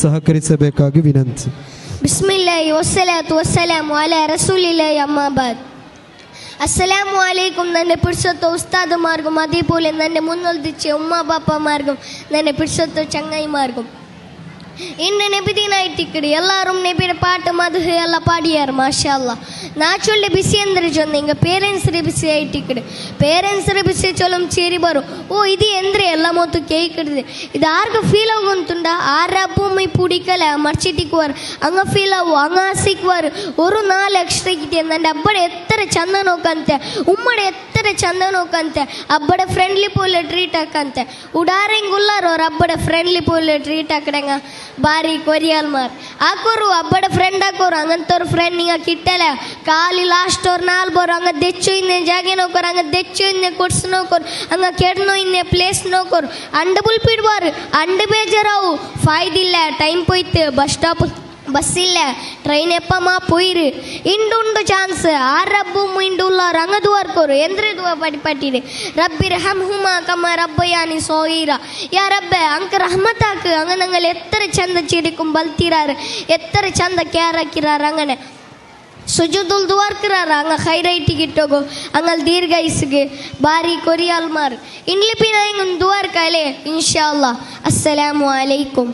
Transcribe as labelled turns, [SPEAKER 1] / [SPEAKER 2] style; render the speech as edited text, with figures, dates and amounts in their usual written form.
[SPEAKER 1] ಸಹಕರಿಸಬೇಕಾಗಿ ವಿನಂತಿ.
[SPEAKER 2] ಬಿಸ್ಮಿಲ್ಲಾಹಿ ವಸ್ಸಲಾತು ವಸ್ಸಲಾಮು ಅಲಾ ರಸೂಲಿಲ್ಲಾಹಿ ಅಮ್ಮಾ ಬಾದ್. അസ്സലാമു അലൈക്കും. ನನ್ನ പിടിച്ചൊത്ത ഉസ്താദുമാർക്കും അതേപോലെ ನನ್ನ മുന്നോൽദിച്ച ഉമ്മ ബാപ്പമാർക്കും ನನ್ನ പിടിച്ചൊത്ത ചങ്ങായിമാർക്കും ഇന്ന് നബിദിനായിട്ട് ഇക്കടി എല്ലാവരും നബിയുടെ പാട്ട് മധു ಎಲ್ಲ പാടിയാറ് മാഷാ അല്ലാ. ನಾ ಚೊಳ್ಳೆ ಬಿಸಿ ಅಂದರೆ ಜೊಂದು ಹಿಂಗೆ ಪೇರೆಂಟ್ಸ್ರೆ ಬಿಸಿ ಆಯ್ತು ಇಕ್ಕಡೆ ಪೇರೆಂಟ್ಸ್ರೆ ಬಿಸಿ ಚೊಲಂ ಚೇರಿ ಬರು ಓ ಇದು ಎಂದ್ರೆ ಎಲ್ಲ ಮೊತ್ತು ಕೇಳಿದೆ ಇದು ಆರ್ಗ ಫೀಲ್ ಆಗುಂತುಂಡ ಆರ ಭೂಮಿ ಪುಡಿಕಲ ಮರ್ಚಿಟಿക്കുവാർ അങ്ങ് ഫീൽ ആവു അങ്ങ് ആസിക്കുവാർ ഒരു 4 എക്സ്ട്രാ കിട്ടിയ എൻ്റെ അബ്ബടെ എത്ര ചന്ത നോക്കಂತೆ ഉമ്മടെ എത്ര ചന്ത നോക്കಂತೆ ಅಬ್ಬಡೆ ಫ್ರೆಂಡ್ಲಿ പോലെ ಟ್ರೀಟ್ ಹಾಕಂತೆ ಉಡಾರೆಂಗುಲ್ಲಾರ ಅವ್ರ ಅಬ್ಬಡೆ ಫ್ರೆಂಡ್ಲಿ പോലെ ಟ್ರೀಟ್ ಹಾಕಡೆಂಗ ಬಾರಿ ಕೊರಿಯಲ್ಮಾರ್ ಹಾಕೋರು ಅಬ್ಬಡೆ ಫ್ರೆಂಡ್ ಹಾಕೋರು ಹಂಗಂತವ್ರು ಫ್ರೆಂಡ್ ಹಿಂಗ ಕಿಟ್ಟಲೆ ಕಾಲಿ ಲಾಸ್ಟ್ ಅವ್ರು 4 ಬೋರು ಹಂಗ ದೆಚ್ಚು ಇನ್ನೇ ಜಾಗೆ ನೋಕೋರು ಹಂಗ ದೆಚ್ಚು ಇನ್ನೇ ಕೊಡ್ಸು ನೋಕೋರು ಹಂಗ ಕೆಡ್ನೋ ಇನ್ನೇ ಪ್ಲೇಸ್ ನೋಕೋರು ಅಂಡ ಬುಲ್ಪಿಡ್ಬಾರು ಅಂಡ ಬೇಜಾರಾವು ಫಾಯ್ದಿಲ್ಲ ಟೈಮ್ ಪೋಯ್ತು ಬಸ್ ಸ್ಟಾಪ್ ಬಸ್ ಇಲ್ಲ ಟ್ರೈನ್ ಎಪ್ಪಮ್ಮ ಪೋಯಿರು ಇಂಡುಂಡು ಚಾನ್ಸ್ ಆ ರಬ್ಬು ಇಂಡುಲ್ಲಾರು ಹಂಗ ದುವಾರ್ಕೋರು ಎಂದ್ರೆ ದುವಾ ಪಟ್ಟಿದೆ ರಬ್ಬಿರ್ ಹಮ್ಹುಮ ಕಮ್ಮ ರಬ್ಬಯಾನಿ ಸೋಯಿರ ಯಾ ರಬ್ಬೆ ಅಂಕ ರಹಮತ್ ಹಾಕು ಹಂಗ ನಂಗಲ್ಲಿ ಎತ್ತರ ಚಂದ ಚಿಡಿക്കും ಬಲ್ತಿರಾರು ಎತ್ತರ ಚಂದ ಕ್ಯಾರ್ ಹಾಕಿರಾರು ಹಂಗನೆ ಸುಜುದುಲ್ ದುವಾರ್ಕಿರಾರ ಹಂಗ ಹೈರೈಟಿಗೆ ಇಟ್ಟೋಗು ಹಂಗಲ್ಲಿ ದೀರ್ಘಾಯಿಸಿಗೆ ಬಾರಿ ಕೊರಿಯಲ್ಮಾರ್ ಇನ್ಲಿಪಿನ ಹಿಂಗೆ ದುವಾರ್ಕಾಲೆ ಇನ್ಶಾ ಅಲ್ಲಾ. ಅಸ್ಸಲಾಮು ಅಲೈಕುಂ.